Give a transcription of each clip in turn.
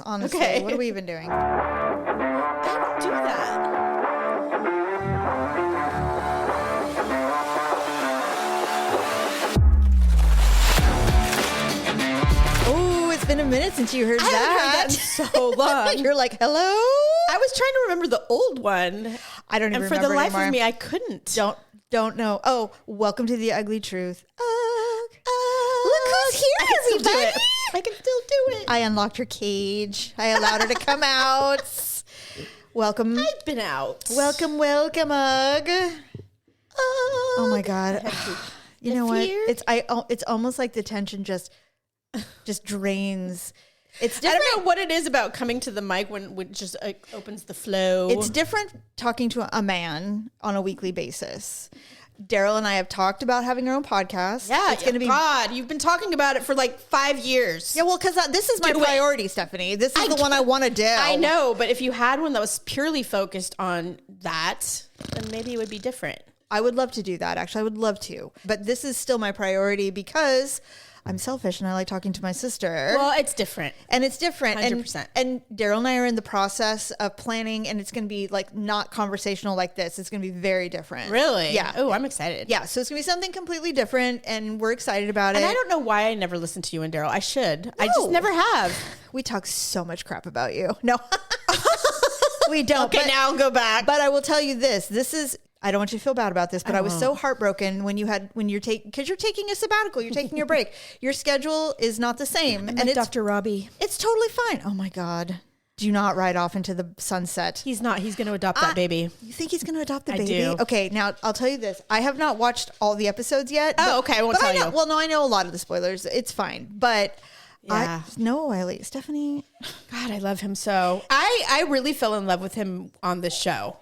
Honestly, Okay. what are we even doing? I don't do that. Oh, it's been a minute since you heard I haven't heard that that. in so long. You're like, hello? I was trying to remember the old one. I don't even And for remember the life anymore. of me, I couldn't. Don't know. Oh, welcome to the ugly truth. Look who's here, I can still do everybody. it. I can still do it. I unlocked her cage. I allowed her to come out. Welcome. I've been out. Welcome, Ugg. Oh my God. You know what? fear? It's almost like the tension just drains. It's I different. don't know what it is about coming to the mic when it just opens the flow. It's different talking to a man on a weekly basis. Daryl and I have talked about having our own podcast. yeah, it's going to be. God, you've been talking about it for like 5 years. Yeah, well, because this is my Do it. priority, Stephanie. This is the one I want to do. I know, but if you had one that was purely focused on that, then maybe it would be different. I would love to do that. Actually, I would love to. But this is still my priority because I'm selfish and I like talking to my sister. Well, it's different. And it's different. 100%. And Daryl and I are in the process of planning, and it's going to be like not conversational like this. It's going to be very different. Really? Yeah. Oh, I'm excited. Yeah. So it's going to be something completely different, and we're excited about it. And I don't know why I never listened to you and Daryl. I should. I just never have. We talk so much crap about you. No, we don't. Okay, now I'll go back. But I will tell you this. This is, I don't want you to feel bad about this, but I was so heartbroken when you're taking a sabbatical, you're taking your break. Your schedule is not the same. And it's Dr. Robbie. It's totally fine. Oh my God. Do not ride off into the sunset. He's not. He's going to adopt that baby. You think he's going to adopt the I baby? do. Okay, now I'll tell you this. I have not watched all the episodes yet. Oh, okay. I won't tell you. Well, no, I know a lot of the spoilers. It's fine. But Yeah. no, Wiley. Stephanie. God, I love him so. I really fell in love with him on this show.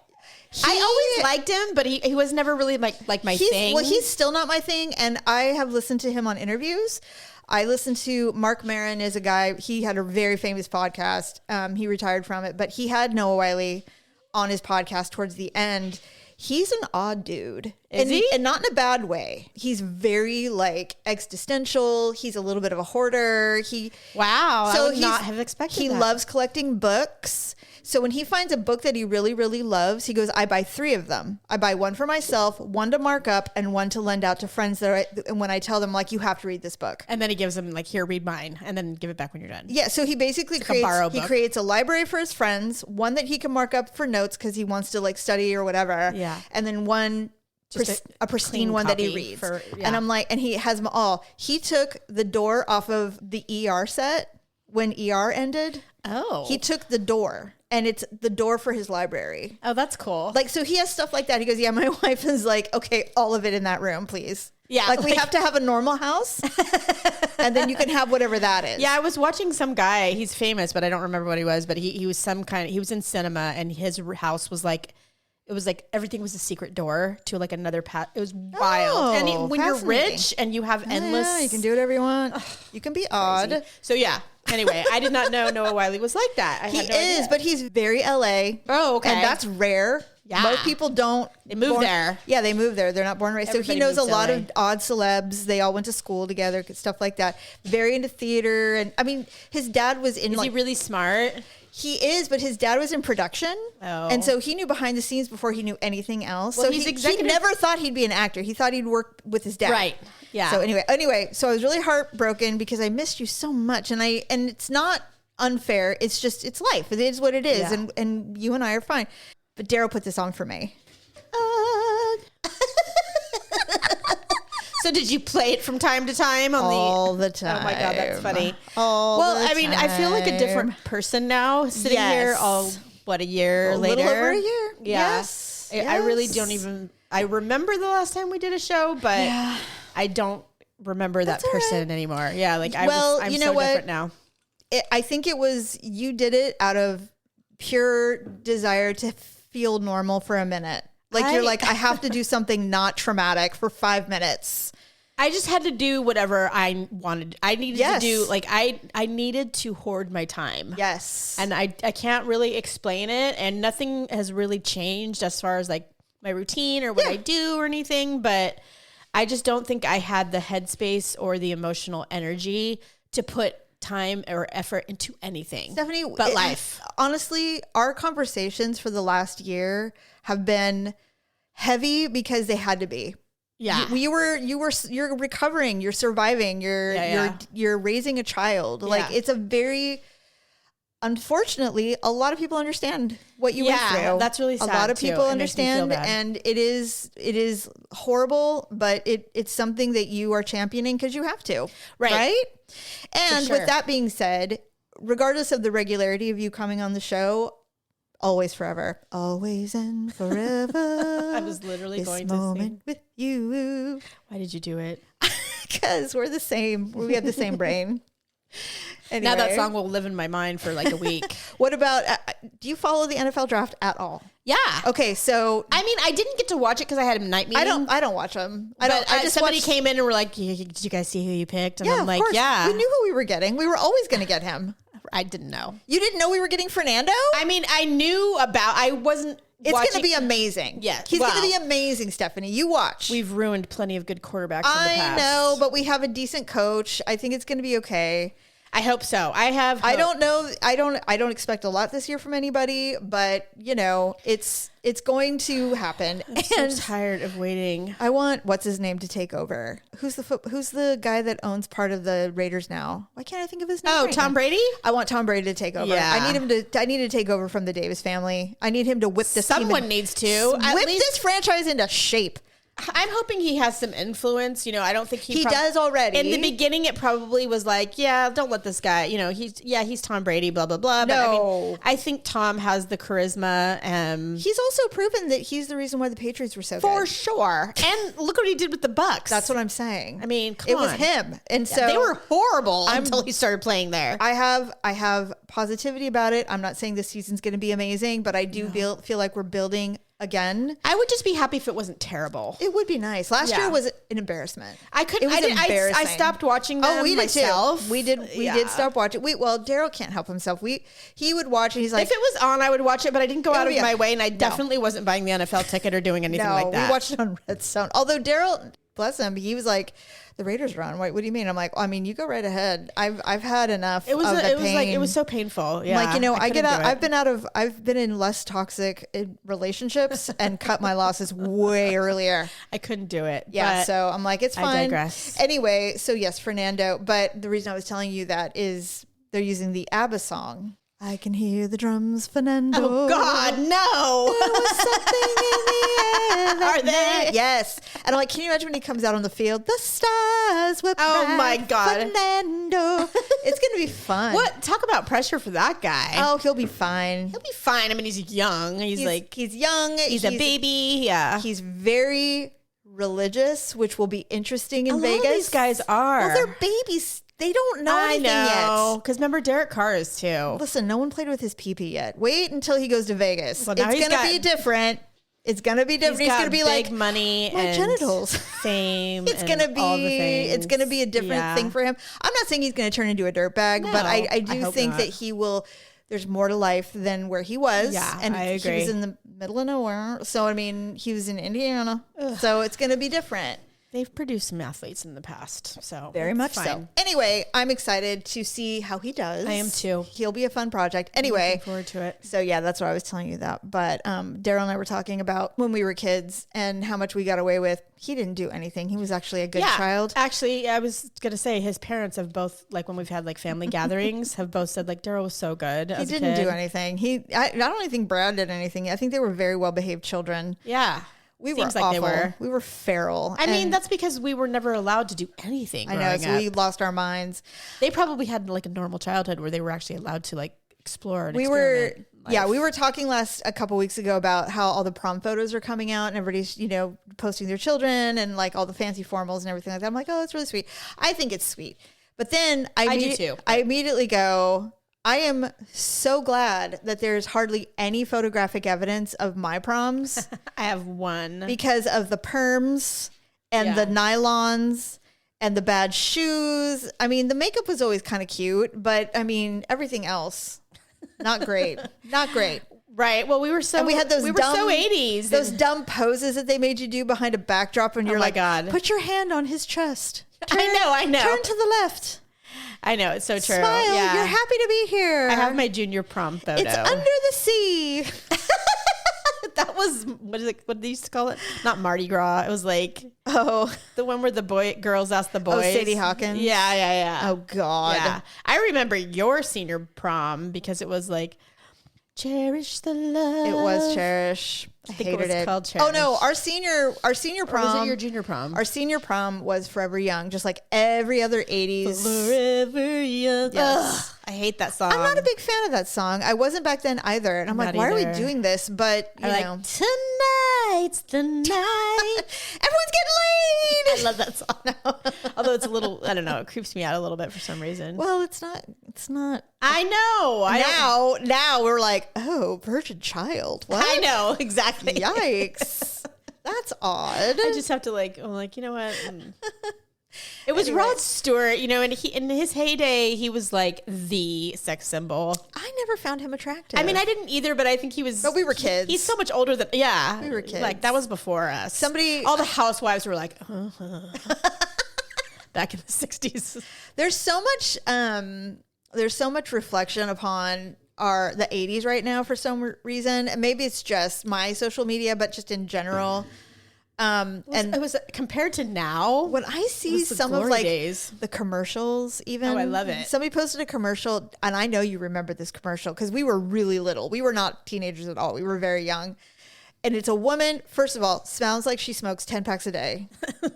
I always liked him, but he was never really like my thing. Well, he's still not my thing, and I have listened to him on interviews. I listened to Mark Maron is a guy. He had a very famous podcast. He retired from it, but he had Noah Wiley on his podcast towards the end. He's an odd dude. Is he? And not in a bad way. He's very like existential. He's a little bit of a hoarder. Wow, I would not have expected He that. loves collecting books. So when he finds a book that he really, really loves, he goes, I buy 3 of them. I buy one for myself, one to mark up, and one to lend out to friends. And when I tell them, like, you have to read this book. And then he gives them like, here, read mine, and then give it back when you're done. Yeah, so he basically creates a library for his friends, one that he can mark up for notes because he wants to like study or whatever. Yeah. And then one a pristine clean one that he copy reads. yeah. And I'm like, and he has them all. He took the door off of the ER set when ER ended. Oh. He took the door, and it's the door for his library. Oh, that's cool. Like, so he has stuff like that. He goes, yeah, my wife is like, okay, all of it in that room, please. Yeah, Like, we like- have to have a normal house, and then you can have whatever that is. Yeah, I was watching some guy. He's famous, but I don't remember what he was. But he was he was in cinema, and his house was like, it was like everything was a secret door to like another path. It was wild. Oh, And when you're fascinating. rich and you have endless, Yeah, you can do whatever you want. You can be odd. So yeah. Anyway, I did not know Noah Wiley was like that. I He had no is, idea. but he's very LA. Oh, okay. And that's rare. Yeah. Most people don't. They move there. Yeah, they move there. They're not born and raised. So he Everybody knows a moves to lot LA. of odd celebs. They all went to school together, stuff like that. Very into theater. And I mean, his dad was in Is he really smart? He is, but his dad was in production. Oh. And so he knew behind the scenes before he knew anything else. Well, So he's he executive- never thought he'd be an actor. He thought he'd work with his dad. Right. Yeah. So anyway, so I was really heartbroken because I missed you so much. And it's not unfair. It's just, it's life. It is what it is. Yeah. And you and I are fine. But Daryl put this on for me. So did you play it from time to time All the time. Oh my God, that's funny. All Well, the I mean, I feel like a time. different person now sitting here a year A later. little over a year. Yeah. Yes. I really Yes. don't even, I remember the last time we did a show, but Yeah. I don't remember That's that all person anymore. Yeah. Like I'm you know so what? different now. I think it was, you did it out of pure desire to feel normal for a minute. Like you're like, I have to do something not traumatic for 5 minutes. I just had to do whatever I wanted. I needed to do, like, I needed to hoard my time. Yes. And I can't really explain it. And nothing has really changed as far as like my routine or what I do or anything. But I just don't think I had the headspace or the emotional energy to put time or effort into anything, Stephanie, but life. Honestly, our conversations for the last year have been heavy because they had to be. Yeah. You're recovering, you're surviving, you're raising a child. Like it's a very, unfortunately, a lot of people understand what you went through. That's really sad. A lot of people too. understand, and it is horrible, but it's something that you are championing because you have to. Right? And with that being said, regardless of the regularity of you coming on the show, always forever, always and forever. I was literally this going to moment sing with you. Why did you do it? Because we're the same. We have the same brain. Anyway. Now that song will live in my mind for like a week. What about, do you follow the NFL draft at all? Yeah. Okay, so I mean, I didn't get to watch it because I had a night meeting. I don't watch them. I just somebody came in and were like, "Did you guys see who you picked?" And I'm like, of course. "Yeah, we knew who we were getting. We were always going to get him." I didn't know. You didn't know we were getting Fernando? I mean, I knew about. I wasn't. It's going to be amazing. Yeah, he's going to be amazing, Stephanie. You watch. We've ruined plenty of good quarterbacks. In the past. know, but we have a decent coach. I think it's going to be okay. I hope so. I have. Hope. I don't know. I don't expect a lot this year from anybody, but you know, it's going to happen. I'm so tired of waiting. I want what's his name to take over. Who's the guy that owns part of the Raiders now? Why can't I think of his name? Oh, right Tom now? Brady. I want Tom Brady to take over. Yeah. I need to take over from the Davis family. I need him to whip this. Someone needs to whip this franchise into shape. I'm hoping he has some influence. You know, I don't think he does already. In the beginning, it probably was like, yeah, don't let this guy, you know, he's Tom Brady, blah, blah, blah. But No. I think Tom has the charisma. He's also proven that he's the reason why the Patriots were so for good. sure. And look what he did with the Bucks. That's what I'm saying. I mean, it was him. And so they were horrible until he started playing there. I have positivity about it. I'm not saying this season's going to be amazing, but I do feel like we're building again. I would just be happy if it wasn't terrible. It would be nice. Last year was an embarrassment. I couldn't. I stopped watching them. We myself. did too. We did stop watching. Daryl can't help himself. He would watch and he's like, if it was on, I would watch it, but I didn't go out of my way, and I definitely wasn't buying the NFL ticket or doing anything like that. We watched it on Redstone. Although Daryl, bless him, he was like, the Raiders run. What do you mean? I'm like, I mean, you go right ahead. I've had enough. It was so painful. Yeah, like, you know, I've been in less toxic relationships and cut my losses way earlier. I couldn't do it. Yeah, so I'm like, it's fine. I digress. Anyway, so yes, Fernando. But the reason I was telling you that is they're using the ABBA song. I can hear the drums, Fernando. Oh God, no! There was something in the air. Are they? Yes. And I'm like, can you imagine when he comes out on the field? The stars were bright, my God, Fernando. It's gonna be fun. What? Talk about pressure for that guy. Oh, he'll be fine. He'll be fine. I mean, he's young. He's young. He's a baby. Yeah. He's very religious, which will be interesting in Vegas. A lot of these guys are. Well, they're babies. They don't know anything yet. Because remember, Derek Carr is too. Listen, no one played with his pee-pee yet. Wait until he goes to Vegas. Well, it's going to be different. It's going to be different. He's going to be big like money my and genitals, fame. It's going to be all the things. It's going to be a different thing for him. I'm not saying he's going to turn into a dirtbag, but I do think that he will. There's more to life than where he was. Yeah, and I agree. He was in the middle of nowhere. So I mean, he was in Indiana. Ugh. So it's going to be different. They've produced some athletes in the past, so very much so. Anyway, I'm excited to see how he does. I am too. He'll be a fun project. Anyway, looking forward to it. So yeah, that's what I was telling you that. But Daryl and I were talking about when we were kids and how much we got away with. He didn't do anything. He was actually a good child. Actually, I was gonna say his parents have both, like when we've had like family gatherings, have both said like Daryl was so good. He didn't do anything. I don't even think Brad did anything. I think they were very well behaved children. Yeah. We were awful. They were. We were feral. I mean, that's because we were never allowed to do anything. I know, so we lost our minds. They probably had like a normal childhood where they were actually allowed to like explore and experiment. We were talking a couple weeks ago about how all the prom photos are coming out and everybody's, you know, posting their children and like all the fancy formals and everything like that. I'm like, oh, that's really sweet. I think it's sweet. But then I do too. I immediately go, I am so glad that there's hardly any photographic evidence of my proms. I have one. Because of the perms and the nylons and the bad shoes. I mean, the makeup was always kind of cute, but I mean, everything else, not great. Not great. Right. Well, we were so 80s. Those dumb poses that they made you do behind a backdrop and you're like, God. Put your hand on his chest. I know. Turn to the left. I know, it's so true. Smile, Yeah. you're happy to be here. I have my junior prom photo. It's under the sea. That was, what they used to call it? Not Mardi Gras. It was like, the one where the girls asked the boys. Sadie Hawkins. Yeah. Oh God. Yeah. I remember your senior prom because it was like, cherish the love. It was Cherish. I think hated it was called Oh no, Cherish. our senior prom. Or was it your junior prom? Our senior prom was Forever Young, just like every other 80s. Forever Young. Yes. Ugh, I hate that song. I'm not a big fan of that song. I wasn't back then either. And I'm like, Not why are we either. doing this? But, you know. Like, tonight's the night. Everyone's getting laid. I love that song. Although it's a little, I don't know, it creeps me out a little bit for some reason. Well, it's not. I know. Now we're like, oh, virgin child. What? I know, exactly. Yikes. That's odd. I just have to I'm like, you know what? It was Rod Stewart, you know, and he in his heyday, he was like the sex symbol. I never found him attractive. I mean, I didn't either, but I think he was. But we were kids. He's so much older than we were kids. Like that was before us. All the housewives were like, back in the 60s. There's so much reflection upon the 80s right now for some reason. And maybe it's just my social media, but just in general. And it was compared to now. When I see some of the commercials, even. Oh, I love it. Somebody posted a commercial, and I know you remember this commercial because we were really little. We were not teenagers at all. We were very young. And it's a woman, first of all, smells like she smokes 10 packs a day.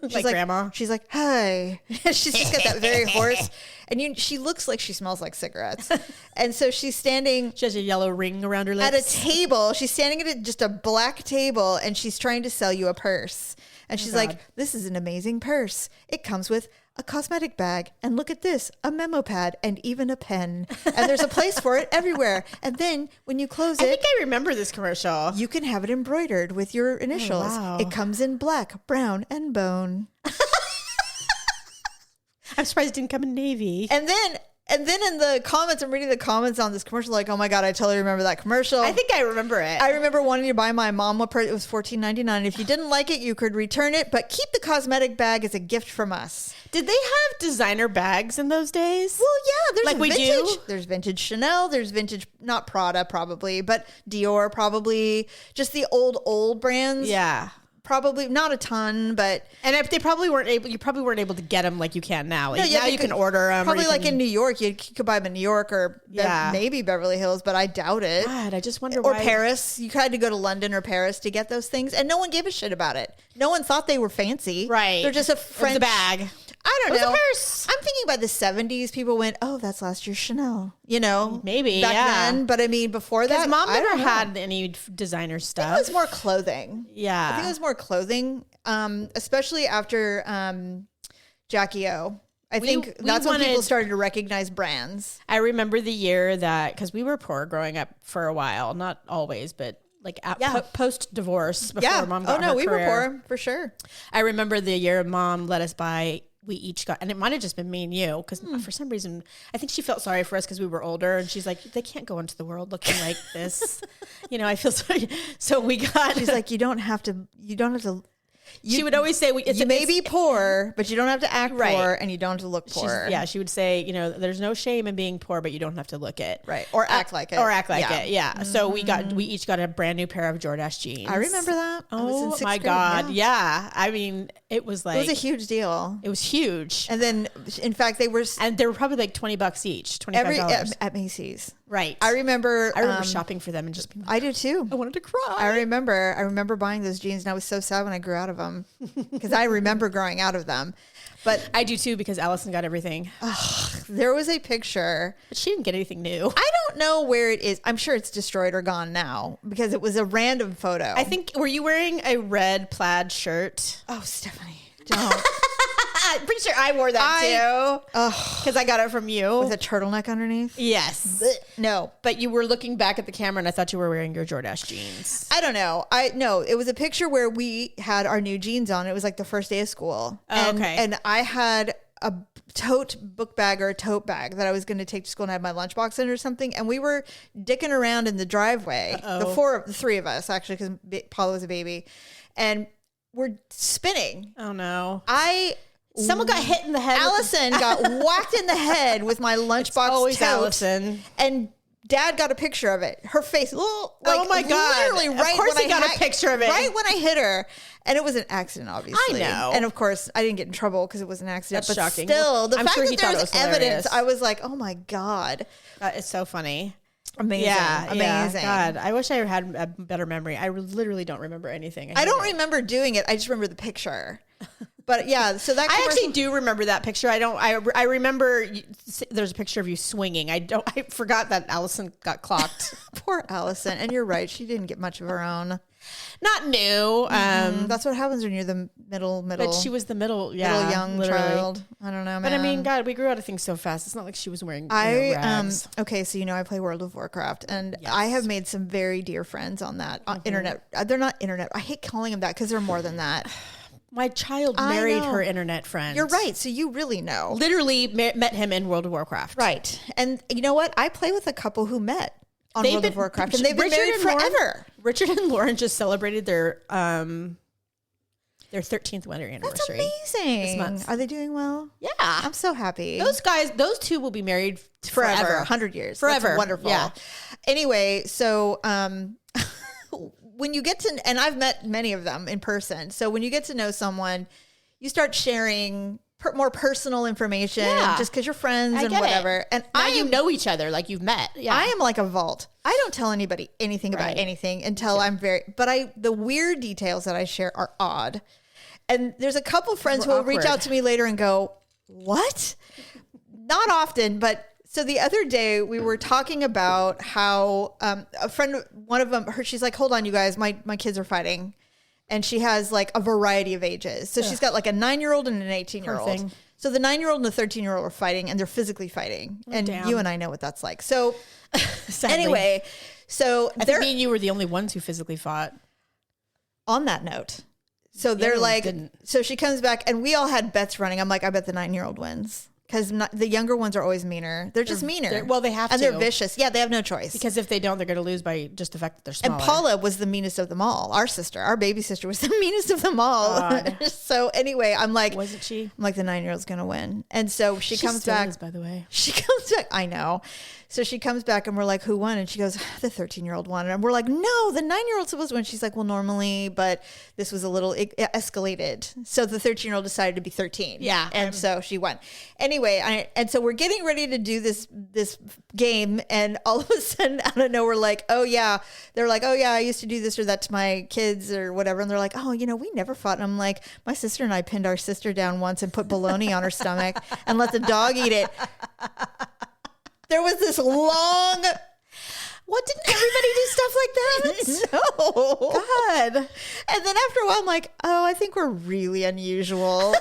She's like grandma. She's like, hi. She's just got that very hoarse. And she looks like she smells like cigarettes. And so she's standing. She has a yellow ring around her lips. At a table. She's standing at just a black table, and she's trying to sell you a purse. And she's like, this is an amazing purse. It comes with a cosmetic bag, and look at this, a memo pad, and even a pen. And there's a place for it everywhere. And then when you close it, I think I remember this commercial. You can have it embroidered with your initials. Oh, wow. It comes in black, brown, and bone. I'm surprised it didn't come in navy. And then in the comments, I'm reading the comments on this commercial, like, oh my God, I totally remember that commercial. I think I remember it. I remember wanting to buy my mom a purse. It was $14.99. If you didn't like it, you could return it, but keep the cosmetic bag as a gift from us. Did they have designer bags in those days? Well, yeah, there's like we vintage. do? There's vintage Chanel. There's vintage, not Prada probably, but Dior probably. Just the old brands. Yeah. Probably not a ton, but and if they probably weren't able. You probably weren't able to get them like you can now. Like, yeah, now you can order them. Probably like in New York, you could buy them in New York or Yeah. maybe Beverly Hills, but I doubt it. God, I just wonder Or why. Paris. You had to go to London or Paris to get those things, and no one gave a shit about it. No one thought they were fancy. Right. They're just a French It's a bag. I don't It was know. a purse. I'm thinking by the 70s, people went, "Oh, that's last year's Chanel." You know, Maybe, back yeah. then. But I mean, before that, Because mom I don't never know. had any designer stuff. It was more clothing. Yeah. I think it was more clothing, especially after Jackie O. I think that's when people started to recognize brands. I remember the year that, because we were poor growing up for a while, not always, but like post divorce before mom got her we career. were poor for sure. I remember the year mom let us buy. We each got, and it might have just been me and you, because for some reason, I think she felt sorry for us because we were older, and she's like, they can't go into the world looking like this. You know, I feel sorry. So we got. She's like, you don't have to. She would always say, you may be poor, but you don't have to act poor, and you don't have to look poor. She would say, you know, there's no shame in being poor, but you don't have to look it. Right. Or act like it. Or act like it. Yeah. Mm-hmm. So we each got a brand new pair of Jordache jeans. I remember that. Oh my God. Yeah. I mean, it was like. It was a huge deal. It was huge. And then, in fact, they were probably like $20 each, $25. At Macy's. Right. I remember shopping for them and just being like, I do too. I wanted to cry. I remember buying those jeans, and I was so sad when I grew out of them because I remember growing out of them. But I do too, because Allison got everything. There was a picture. But she didn't get anything new. I don't know where it is. I'm sure it's destroyed or gone now because it was a random photo. I think, were you wearing a red plaid shirt? Oh, Stephanie, don't. I'm pretty sure I wore that too. Because I got it from you. With a turtleneck underneath? Yes. No. But you were looking back at the camera and I thought you were wearing your Jordache jeans. I don't know. No, it was a picture where we had our new jeans on. It was like the first day of school. Oh, okay. And I had a tote book bag or a tote bag that I was going to take to school and have my lunchbox in or something. And we were dicking around in the driveway. The three of us, actually, because Paula was a baby. And we're spinning. Oh, no. Someone got hit in the head. Allison got whacked in the head with my lunchbox always tote. Allison. And Dad got a picture of it. Her face, like, oh my God. Literally right of course when he got a picture of it. Right when I hit her. And it was an accident, obviously. I know. And of course, I didn't get in trouble because it was an accident. That's but shocking. Still, the I'm fact sure that he there thought was it was evidence, hilarious. I was like, oh my God. It's so funny. Amazing. Amazing. God, I wish I had a better memory. I literally don't remember anything. I don't remember doing it. I just remember the picture. But yeah, so that I actually do remember that picture. I remember there's a picture of you swinging. I forgot that Allison got clocked. Poor Allison. And you're right. She didn't get much of her own. Not new. That's what happens when you're the middle. But she was the middle young literally. child. I don't know, man. But I mean, God, we grew out of things so fast. It's not like she was wearing rags. Okay, so I play World of Warcraft, and Yes. I have made some very dear friends on that internet. They're not internet. I hate calling them that because they're more than that. My child married her internet friend. You're right. So you really know. Literally met him in World of Warcraft. Right. And you know what? I play with a couple who met on World of Warcraft, and they've been married forever. Richard and Lauren just celebrated their 13th wedding anniversary. That's amazing. This month. Are they doing well? Yeah. I'm so happy. Those two will be married Forever. 100 years. Forever. That's wonderful. Yeah. Anyway, so when you get to, and I've met many of them in person. So when you get to know someone, you start sharing more personal information just because you're friends and whatever. And now you know each other, like you've met. Yeah. I am like a vault. I don't tell anybody anything about anything until I'm the weird details that I share are odd. And there's a couple friends who will reach out to me later and go, what? Not often, but so the other day we were talking about how a friend, one of them, she's like, hold on, you guys, my kids are fighting. And she has like a variety of ages. So she's got like a 9-year-old and an 18-year-old. So the 9-year-old and the 13-year-old are fighting, and they're physically fighting. And you and I know what that's like. So anyway, so I think me and you were the only ones who physically fought. On that note, so they're like, so she comes back, and we all had bets running. I'm like, I bet the 9-year-old wins. Because the younger ones are always meaner. They're just meaner. Well, they have to. And they're vicious. Yeah, they have no choice. Because if they don't, they're going to lose by just the fact that they're smaller. And Paula was the meanest of them all. Our sister, our baby sister, was the meanest of them all. So anyway, I'm like, wasn't she? I'm like, the 9-year-old's going to win. And so she comes back. Is, by the way. She comes back. I know. So she comes back, and we're like, who won? And she goes, the 13-year-old won. And we're like, no, the 9-year-old's supposed to win. She's like, well, normally, but this was a little, it escalated. So the 13-year-old decided to be 13. Yeah. And so she won. Anyway, and so we're getting ready to do this game, and all of a sudden, out of nowhere, like, oh yeah, they're like, oh yeah, I used to do this or that to my kids or whatever, and they're like, oh, we never fought. And I'm like, my sister and I pinned our sister down once and put bologna on her stomach and let the dog eat it. There was this long. What, didn't everybody do stuff like that? No. God. And then after a while, I'm like, oh, I think we're really unusual. I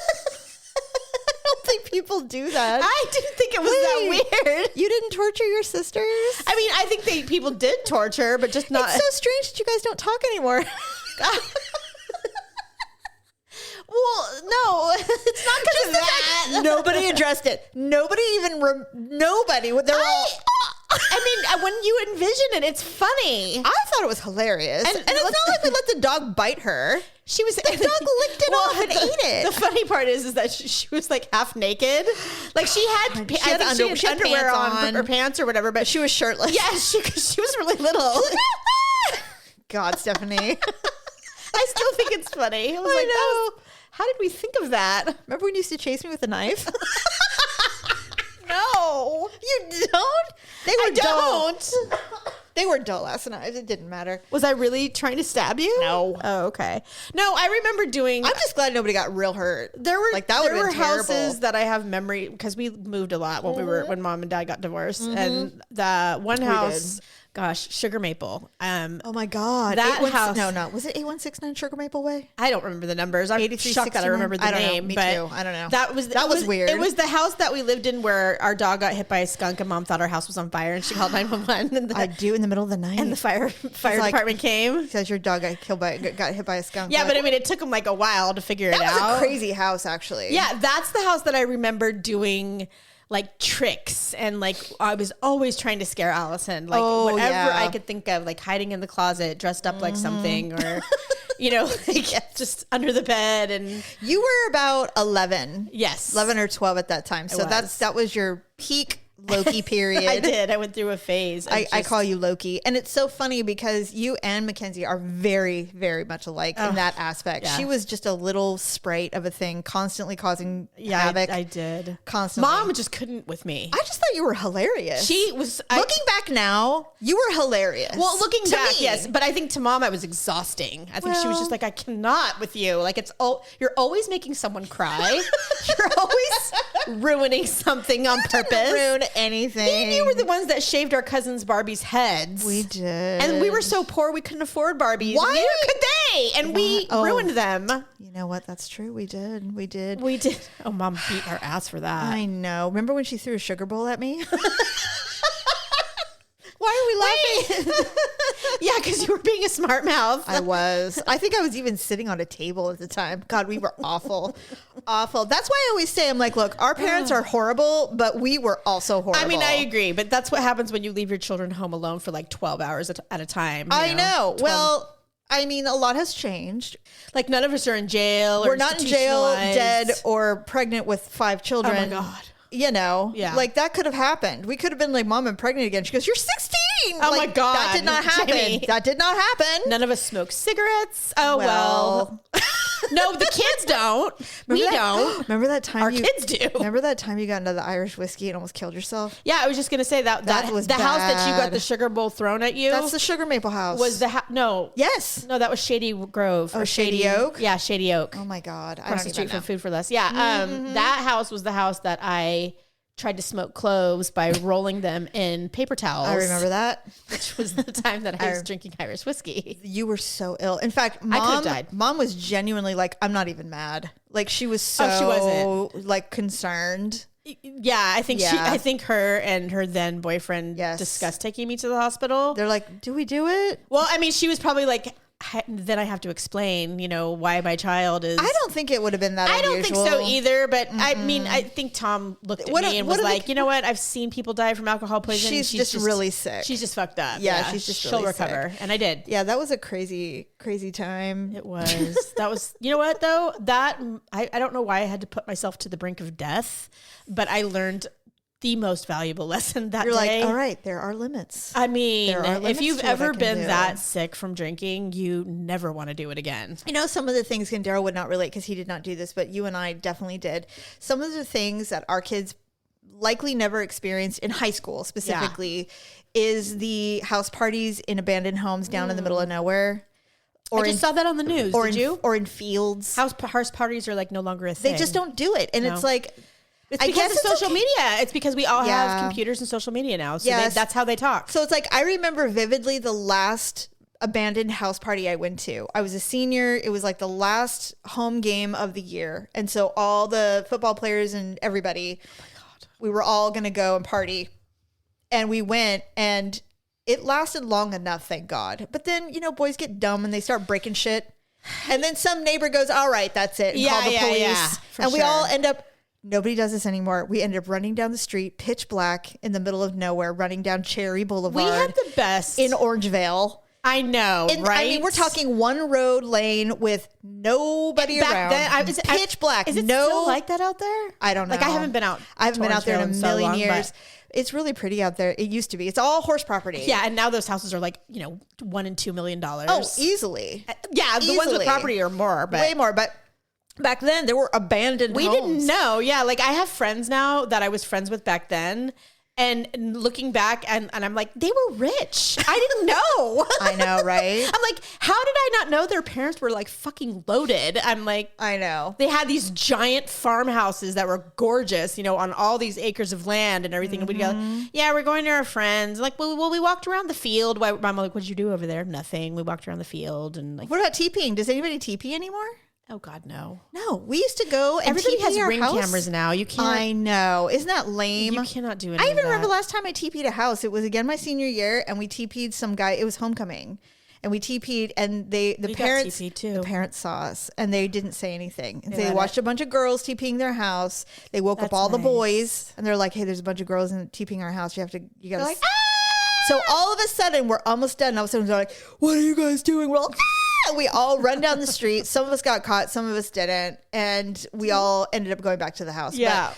don't think people do that. I didn't think it was that weird. You didn't torture your sisters? I mean, I think people did torture, but just not. It's so strange that you guys don't talk anymore. Well, no, it's not because of that. Nobody addressed it. Nobody even, nobody. They're all. I mean, when you envision it, it's funny. I thought it was hilarious. And it's not like we let the dog bite her. The dog licked it off and ate it. The funny part is that she was like half naked. Like she had underwear on or pants or whatever, but she was shirtless. Yeah, she was really little. God, Stephanie. I still think it's funny. I was like, how did we think of that? Remember when you used to chase me with a knife? No. You don't? They were dull. They were dull ass knives. It didn't matter. Was I really trying to stab you? No. Oh, okay. No, I remember doing. I'm just glad nobody got real hurt. There were houses terrible. that I have memory because we moved a lot when Mom and Dad got divorced, and the one house. Gosh, Sugar Maple. Oh my God. That house. No. Was it 8169 Sugar Maple Way? I don't remember the numbers. I'm shocked that I remember the name. Me too. I don't know. That was weird. It was the house that we lived in where our dog got hit by a skunk and Mom thought our house was on fire and she called 911. I do in the middle of the night. And the fire department came. Because your dog got hit by a skunk. Yeah, but I mean, it took them like a while to figure it out. That was a crazy house, actually. Yeah, that's the house that I remember doing like tricks, and like I was always trying to scare Allison, like whatever I could think of, like hiding in the closet dressed up like something, or you know, like just under the bed. And you were about 11. Yes. 11 or 12 at that time. So that was your peak Loki period. I did. I went through a phase. I call you Loki. And it's so funny because you and Mackenzie are very, very much alike in that aspect. Yeah. She was just a little sprite of a thing, constantly causing havoc. I did. Constantly. Mom just couldn't with me. I just thought you were hilarious. She was. Looking back now, you were hilarious. Well, looking back, yes. But I think to Mom, I was exhausting. I think she was just like, I cannot with you. Like, you're always making someone cry. You're always ruining something on purpose. Ruin anything. Me and you were the ones that shaved our cousins' Barbies' heads. We did. And we were so poor we couldn't afford Barbies. Why? Neither could they. And we ruined them. You know what? That's true. We did. We did. Oh, Mom beat our ass for that. I know. Remember when she threw a sugar bowl at me? Why are we laughing? Yeah, because you were being a smart mouth. I was. I think I was even sitting on a table at the time. God, we were awful. Awful. That's why I always say, I'm like, look, our parents are horrible, but we were also horrible. I mean, I agree, but that's what happens when you leave your children home alone for like 12 hours at a time. I know. Well, I mean, a lot has changed. Like none of us are in jail. We're not in jail, dead, or pregnant with 5 children. Oh my God. You know, yeah. Like that could have happened. We could have been like, Mom, I'm pregnant again. She goes, you're 16. Oh like, my God. That did not happen. Jamie. That did not happen. None of us smoke cigarettes. Oh, well. No, the kids don't. We don't. Remember that time our kids do. Remember that time you got into the Irish whiskey and almost killed yourself? Yeah, I was just going to say that was the bad. House that you got the sugar bowl thrown at you. That's the Sugar Maple House. Was the no. Yes. No, that was Shady Grove. Or Shady Oak? Yeah, Shady Oak. Oh my God. I Prostitute for Food for Less. Yeah. That house was the house that I tried to smoke cloves by rolling them in paper towels. I remember that. Which was the time that I was drinking Irish whiskey. You were so ill. In fact, Mom, I could have died. Mom was genuinely like, I'm not even mad. Like she was so she wasn't. Like concerned. Yeah, I think her and her then boyfriend discussed taking me to the hospital. They're like, do we do it? Well, I mean, she was probably like, then I have to explain, you know, why my child is. I don't think it would have been that unusual. I don't think so either. But I mean, I think Tom looked at me and was like, you know what? I've seen people die from alcohol poisoning. She's just really sick. She's just fucked up. Yeah, she's just she'll really recover. sick. And I did. Yeah, that was a crazy, crazy time. It was. That was, you know what though? That I don't know why I had to put myself to the brink of death, but I learned the most valuable lesson that You're day. like, all right, there are limits. I mean, if you've ever been do. that sick from drinking, you never want to do it again. You know, some of the things, and Daryl would not relate because he did not do this, but you and I definitely did. Some of the things that our kids likely never experienced in high school specifically is the house parties in abandoned homes down in the middle of nowhere. Or I just saw that on the news. Did you? Or in fields. House parties are like no longer a thing. They just don't do it. And it's like... It's because of social media. It's because we all have computers and social media now. So that's how they talk. So it's like, I remember vividly the last abandoned house party I went to. I was a senior. It was like the last home game of the year. And so all the football players and everybody, we were all going to go and party. And we went, and it lasted long enough, thank God. But then, you know, boys get dumb and they start breaking shit. And then some neighbor goes, all right, that's it. And call the police. Yeah, and we all end up... Nobody does this anymore. We ended up running down the street, pitch black, in the middle of nowhere, running down Cherry Boulevard. We had the best. In Orangevale. I know, right? I mean, we're talking one road lane with nobody around. Pitch black. Is it still like that out there? I don't know. Like, I haven't been out. I haven't been out there in a million years. It's really pretty out there. It used to be. It's all horse property. Yeah, and now those houses are like, you know, $1 and $2 million. Oh, easily. Yeah, the ones with property are more, but way more, but... Back then, there were abandoned homes. We didn't know. Yeah, like I have friends now that I was friends with back then. And looking back, and I'm like, they were rich. I didn't know. I know, right? I'm like, how did I not know their parents were like fucking loaded? I'm like, I know. They had these giant farmhouses that were gorgeous, you know, on all these acres of land and everything. And we'd go, yeah, we're going to our friends. Like, well, we walked around the field. I'm like, what did you do over there? Nothing. We walked around the field. And like, what about TPing? Does anybody TP anymore? Oh God, no. No, we used to go and everybody TP has our ring house. Cameras now. You can't. I know. Isn't that lame? You cannot do anything. I even remember last time I TP'd a house. It was again my senior year, and we TP'd some guy. It was homecoming, and we TP'd, and the parents saw us, and they didn't say anything. And they watched a bunch of girls TPing their house. They woke up all the boys, and they're like, "Hey, there's a bunch of girls in TPing our house. You gotta." Like, so all of a sudden, we're almost done. And all of a sudden, they're like, "What are you guys doing?" We're all. we all run down the street. Some of us got caught, some of us didn't, and we all ended up going back to the house. Yeah.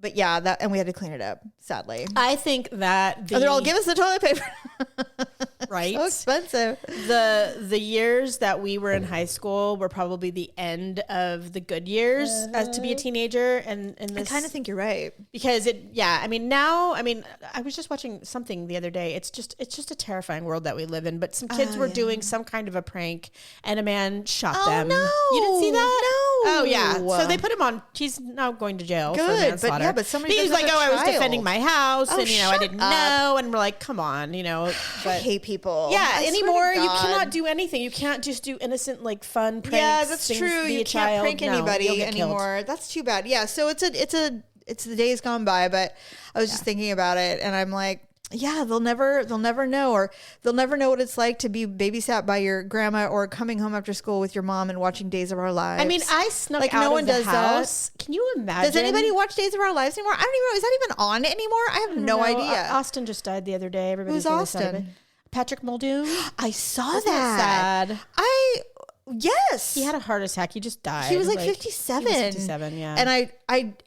But yeah, and we had to clean it up, sadly. I think that They're all, give us the toilet paper. Right. So expensive. The years that we were in high school were probably the end of the good years as to be a teenager. And this, I kind of think you're right. because I was just watching something the other day. It's just a terrifying world that we live in. But some kids were doing some kind of a prank, and a man shot them. No. You didn't see that? No. Oh yeah. So they put him on. He's now going to jail for Good, manslaughter. but somebody He was does like, have a I was child." defending my house, Oh, and I shut didn't up. know. And we're like, come on, I But hate people. yeah, I swear to anymore you God. cannot do anything. You can't just do innocent like fun pranks. Yeah, that's things, true. be You a can't child. prank No, you'll anybody get killed. anymore. That's too bad. Yeah, so it's the days gone by, but I was just thinking about it, and I'm like, yeah, they'll never know, or they'll never know what it's like to be babysat by your grandma, or coming home after school with your mom and watching Days of Our Lives. I mean, I snuck Like, out no of one the does house. Can you imagine? Does anybody watch Days of Our Lives anymore? I don't even know. Is that even on anymore? I have no idea. Austin just died the other day. Everybody's Who's really sad about Austin? it. Patrick Muldoon. I saw Isn't that sad? Yes. He had a heart attack. He just died. He was like 57. He was 57, yeah. And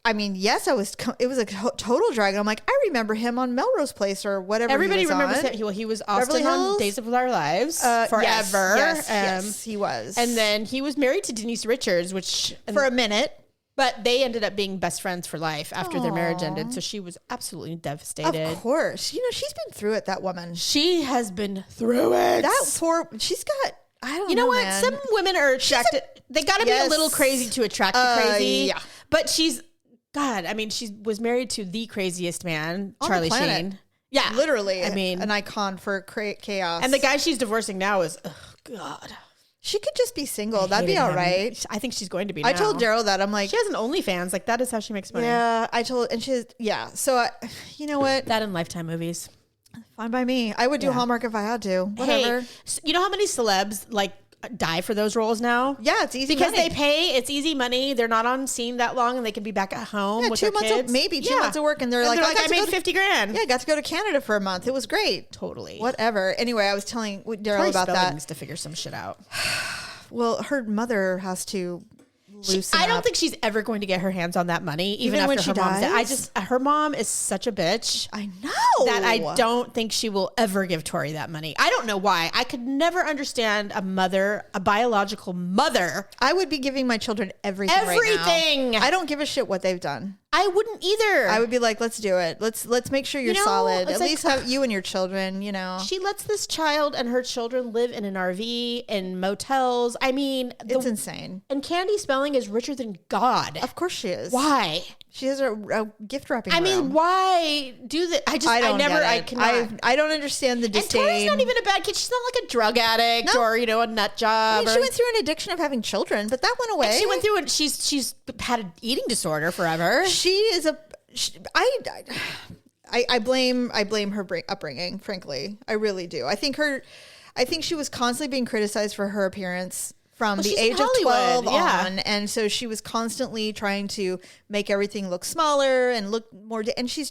I mean, yes, it was a total drag. I'm like, I remember him on Melrose Place or whatever. Everybody he was remembers on. him. Well, he was Austin Beverly on Hills? Days of Our Lives forever. Yes, he was. And then he was married to Denise Richards, which for a minute. but they ended up being best friends for life after their marriage ended. So she was absolutely devastated. Of course. She's been through it, that woman. She has been through it. She's got, I don't know. You know what? man. Some women are attracted. They got to be a little crazy to attract the crazy. Yeah. But she was married to the craziest man, On the Charlie planet. Sheen. Yeah. Literally. I mean, an icon for chaos. and the guy she's divorcing now is, oh, God. She could just be single. That'd be Hated all him. right. I think she's going to be I now. told Daryl that. I'm like, She has an OnlyFans. Like, that is how she makes money. yeah, So, you know what? That and Lifetime movies. Fine by me. I would do Hallmark if I had to. Whatever. Hey, you know how many celebs, like, die for those roles now? Yeah, it's easy because money. they pay. It's easy money. They're not on scene that long, and they can be back at home with 2 their months kids. maybe 2 months of work, and they're like, I made 50 grand. Yeah, I got to go to Canada for a month. It was great. Totally. Whatever. Anyway, I was telling Daryl Tori about Spelling that. needs to figure some shit out. Well, her mother has to loosen I don't up. think she's ever going to get her hands on that money, even Even when after she her mom's dead. dies? Her mom is such a bitch. I know That I don't think she will ever give Tori that money. I don't know why. I could never understand a biological mother. I would be giving my children everything. Everything. Right now. I don't give a shit what they've done. I wouldn't either. I would be like, let's do it. Let's make sure you're solid. it's At like- least have you and your children. She lets this child and her children live in an RV in motels. I mean, It's insane. And Candy Spelling is richer than God. Of course she is. Why? She has a gift wrapping. I mean, room. why do that? I don't never, get I it. cannot. I don't understand the And disdain. Tori's not even a bad kid. She's not like a drug addict or a nut job. I mean, she went through an addiction of having children, but that went away. And she went through and she's had an eating disorder forever. I blame her upbringing. Frankly, I really do. I think she was constantly being criticized for her appearance from the she's age in of 12 Hollywood, yeah. on, and so she was constantly trying to make everything look smaller and look more. And she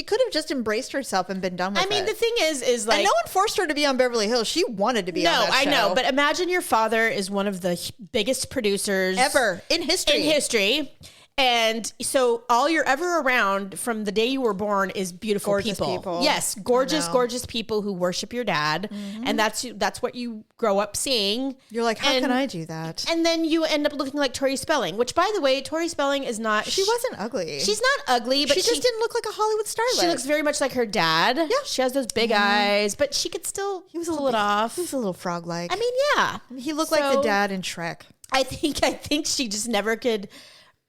could have just embraced herself and been done with it. I mean, the thing is like, and no one forced her to be on Beverly Hills. She wanted to be on that show. I know, but imagine your father is one of the biggest producers ever in history. And so all you're ever around from the day you were born is beautiful Gorgeous people. Yes, gorgeous people who worship your dad. Mm-hmm. And that's what you grow up seeing. You're like, how can I do that? And then you end up looking like Tori Spelling, which, by the way, Tori Spelling is not... She wasn't ugly. She's not ugly, but she just didn't look like a Hollywood starlet. She looks very much like her dad. Yeah. She has those big eyes, but she could still pull it off. He was a little frog-like. I mean, yeah. He looked like the dad in Shrek. I think she just never could...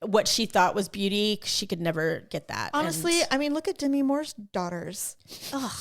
What she thought was beauty, she could never get that. Honestly, I mean, look at Demi Moore's daughters. Ugh.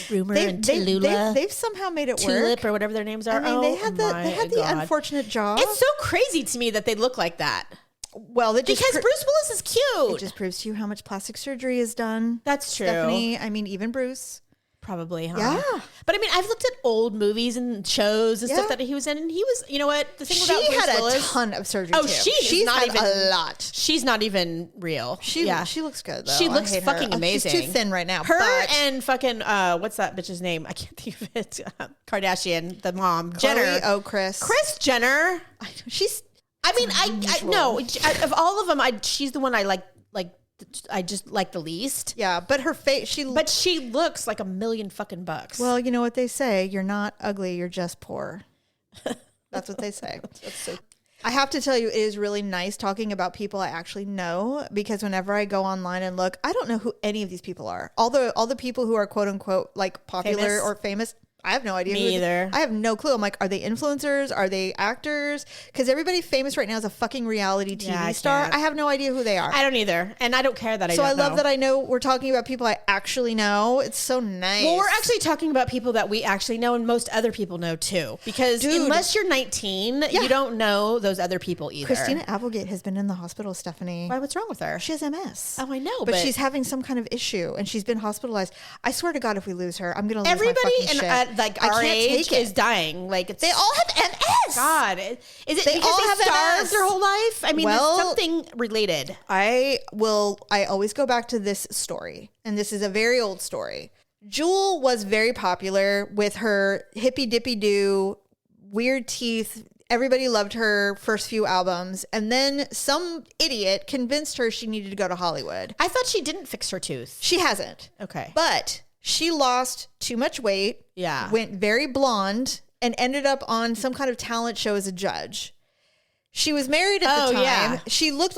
Rumor and Tallulah. They've somehow made it Tulip work. or whatever their names are. I mean, they had the unfortunate job. It's so crazy to me that they look like that. Well, because Bruce Willis is cute. It just proves to you how much plastic surgery is done. That's true. Stephanie, I mean, even Bruce. Probably, huh? Yeah. But I mean, I've looked at old movies and shows and stuff that he was in, and he was, you know what? The thing about She Bruce had Willis, a ton of surgery. Oh, too. she's not had even a lot. She's not even real. She looks good though. She looks I hate fucking her. amazing. She's too thin right now. Her but and fucking what's that bitch's name? I can't think of it. Kardashian, the mom, Chloe, Jenner. Oh, Kris Jenner. She's. I mean, I no. Of all of them, she's the one I like. I just like the least. Yeah, but her face. But she looks like $1,000,000 fucking bucks. Well, you know what they say. You're not ugly. You're just poor. That's what they say. I have to tell you, it is really nice talking about people I actually know, because whenever I go online and look, I don't know who any of these people are. All the people who are quote unquote like popular or famous, I have no idea. Me either. I have no clue. I'm like, are they influencers? Are they actors? Because everybody famous right now is a fucking reality TV star. I have no idea who they are. I don't either. And I don't care that I don't know. So I love that I know we're talking about people I actually know. It's so nice. Well, we're actually talking about people that we actually know, and most other people know too. Because unless you're 19, you don't know those other people either. Christina Applegate has been in the hospital, Stephanie. Why? What's wrong with her? She has MS. Oh, I know. But she's having some kind of issue, and she's been hospitalized. I swear to God, if we lose her, I'm going to lose my fucking shit. Like our age is dying. Like they all have MS. God, is it they because all they have starved MS. their whole life? I mean, it's something related. I always go back to this story, and this is a very old story. Jewel was very popular with her hippy dippy doo, weird teeth. Everybody loved her first few albums, and then some idiot convinced her she needed to go to Hollywood. I thought she didn't fix her tooth. She hasn't. Okay. But she lost too much weight. Yeah. Went very blonde and ended up on some kind of talent show as a judge. She was married at the time. Yeah. She looked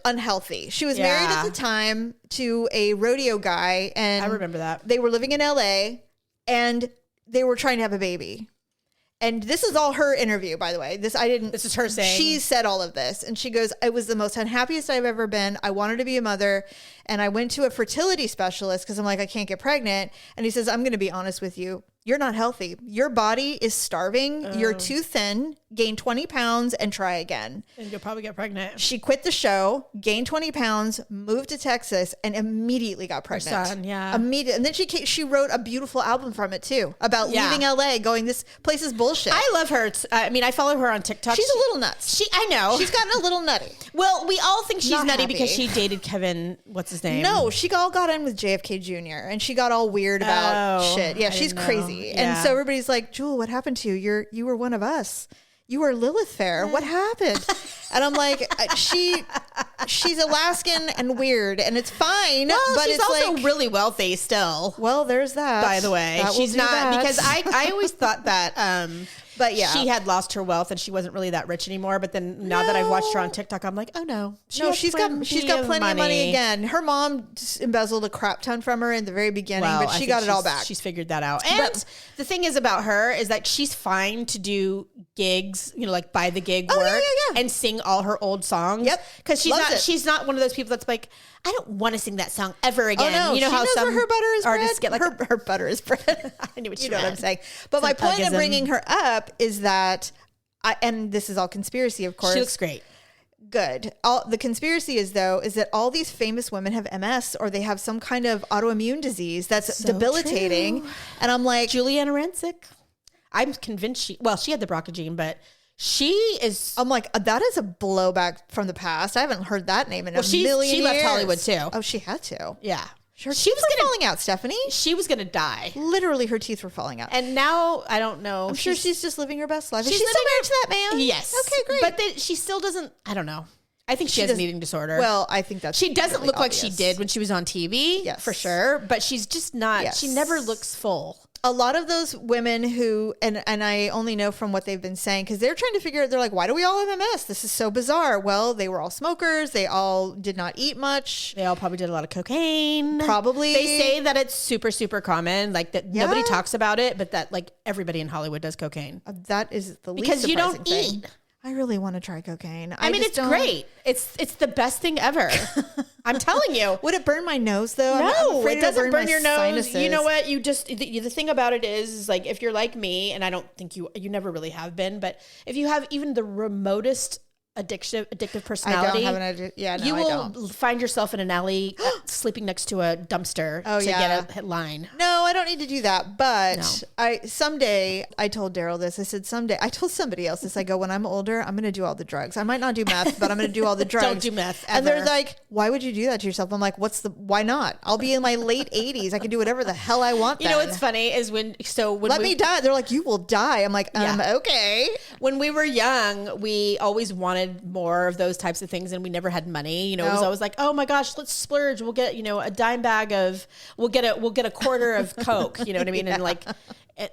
unhealthy. She was married at the time to a rodeo guy, and I remember that. They were living in LA, and they were trying to have a baby. And this is all her interview, by the way. This is her saying. She said all of this. And she goes, "I was the most unhappiest I've ever been. I wanted to be a mother. And I went to a fertility specialist because I'm like, I can't get pregnant." And he says, "I'm going to be honest with you. You're not healthy. Your body is starving. You're too thin. Gain 20 pounds and try again." And you'll probably get pregnant. She quit the show, gained 20 pounds, moved to Texas, and immediately got pregnant. Her son, yeah. Immediately. And then she wrote a beautiful album from it too, about leaving LA, going, this place is bullshit. I love her. I mean, I follow her on TikTok. She's a little nuts. I know. She's gotten a little nutty. Well, we all think she's Not nutty happy. because she dated Kevin, what's his name? No, she all got in with JFK Jr. and she got all weird about shit. Yeah, she's crazy. Yeah. And so everybody's like, "Jewel, what happened to you? You were one of us. You were Lilith Fair. What happened?" And I'm like, she's Alaskan and weird, and it's fine. Well, but she's it's also like, really wealthy still. well, there's that. By the way, That will she's do not that. because I always thought that. But yeah, she had lost her wealth and she wasn't really that rich anymore. But then now that I've watched her on TikTok, I'm like, oh no, she's got plenty of money again. Her mom embezzled a crap ton from her in the very beginning, but she got it all back. She's figured that out. And the thing is about her is that she's fine to do gigs, like by the gig work and sing all her old songs. Yep, because she's not one of those people that's like, I don't want to sing that song ever again. Oh, no. You know she how knows some her butter is artists bread. get like her butter is bread. I knew what you know what I'm saying. But my point of bringing her up is that, and this is all conspiracy, of course. She looks great. Good. The conspiracy is that all these famous women have MS or they have some kind of autoimmune disease that's debilitating. True. And I'm like, Juliana Rancic. I'm convinced she had the BRCA gene, but she is. I'm like, that is a blowback from the past. I haven't heard that name in a million years. She left Hollywood too. Oh, she had to. Yeah. Sure. She was falling out, Stephanie. She was going to die. Literally, her teeth were falling out. And now, I don't know. I'm sure she's just living her best life. Is she still married to that man? Yes. Okay, great. But she still doesn't, I don't know. I think she has an eating disorder. Well, I think that's she doesn't really look obvious. like she did when she was on TV. Yes. For sure. But she's just not, she never looks full. A lot of those women who, and I only know from what they've been saying, because they're trying to figure out, they're like, why do we all have MS? This is so bizarre. Well, they were all smokers. They all did not eat much. They all probably did a lot of cocaine. Probably. They say that it's super, super common. Like that nobody talks about it, but that like everybody in Hollywood does cocaine. That is the least because you don't thing. eat. I really want to try cocaine. I mean, it's great. It's the best thing ever. I'm telling you. Would it burn my nose though? No, I'm afraid it doesn't burn your nose. Sinuses. You know what? You just the thing about it is like if you're like me, and I don't think you never really have been, but if you have even the remotest addictive I personality, don't have an no, you I will don't. find yourself in an alley sleeping next to a dumpster to get a line. No, I don't need to do that. But No. someday I told Daryl this. I said someday. I told somebody else this. I go, when I'm older, I'm going to do all the drugs. I might not do meth, but I'm going to do all the drugs. Don't do meth And they're ever. like, why would you do that to yourself? I'm like, why not? I'll be in my late 80s. I can do whatever the hell I want. You know what's funny is when let me die. They're like, you will die. I'm like, okay. When we were young, we always wanted more of those types of things, and we never had money. You know, it was No. always like, oh my gosh, let's splurge. We'll get, a dime bag of, we'll get a quarter of Coke. You know what I mean? And like,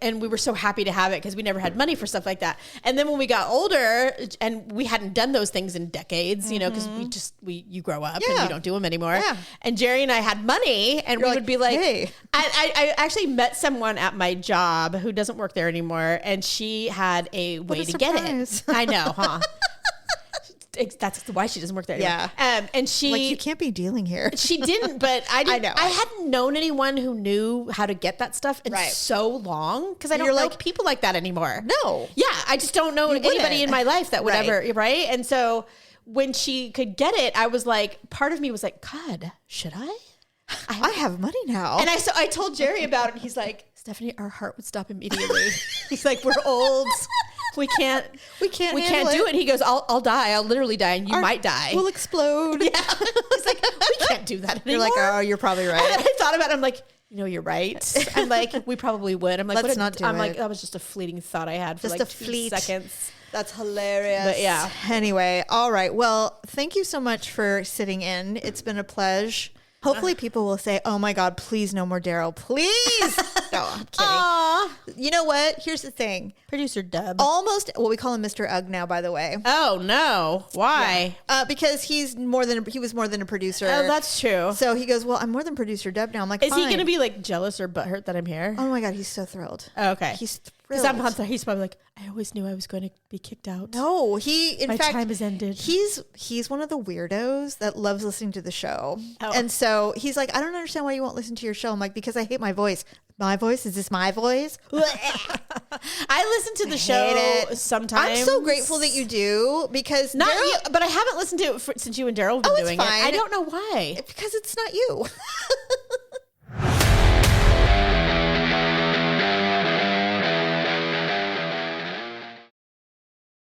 and we were so happy to have it because we never had money for stuff like that. And then when we got older, and we hadn't done those things in decades, you know, because you grow up and you don't do them anymore. Yeah. And Jerry and I had money, and we would be like, hey. I actually met someone at my job who doesn't work there anymore, and she had a way to get it. I know, huh? That's why she doesn't work there anymore. Yeah. And she, Like, you can't be dealing here. she didn't, but I didn't. know. I hadn't known anyone who knew how to get that stuff in so long, because I don't know people like that anymore. No. Yeah, I just don't know anybody wouldn't. in my life that would ever, right? And so when she could get it, I was like, part of me was like, God, should I? I have money now. And I told Jerry about it, and he's like, Stephanie, our heart would stop immediately. He's like, we're old. We can't do it. He goes, I'll die. I'll literally die, and you might die. We'll explode. Yeah. He's like, we can't do that anymore. You're like, oh, you're probably right. And then I thought about it. I'm like, you're right. I'm like, we probably would. I'm like, Let's not do I'm it. like, that was just a fleeting thought I had for Just like a 2 fleet. seconds. That's hilarious. But yeah. Anyway, all right. Well, thank you so much for sitting in. It's been a pleasure. Hopefully people will say, oh my God, please no more Daryl. Please. No, I'm kidding. Aww. You know what? Here's the thing. Producer Dub. Almost, well, we call him Mr. Ugg now, by the way. Oh no. Why? Because he was more than a producer. Oh, that's true. So he goes, well, I'm more than producer Dub now. I'm like, Is he fine. going to be like jealous or butthurt that I'm here? Oh my God, he's so thrilled. Oh, okay. He's thrilled. Because he's probably like, I always knew I was going to be kicked out. No, in My fact, time has ended. He's one of the weirdos that loves listening to the show. Oh. And so he's like, I don't understand why you won't listen to your show. I'm like, because I hate my voice. My voice? Is this my voice? I listen to the show sometimes. I'm so grateful that you do, because Not you, but I haven't listened to it since you and Daryl have been doing fine. it. I don't know why. Because it's not you.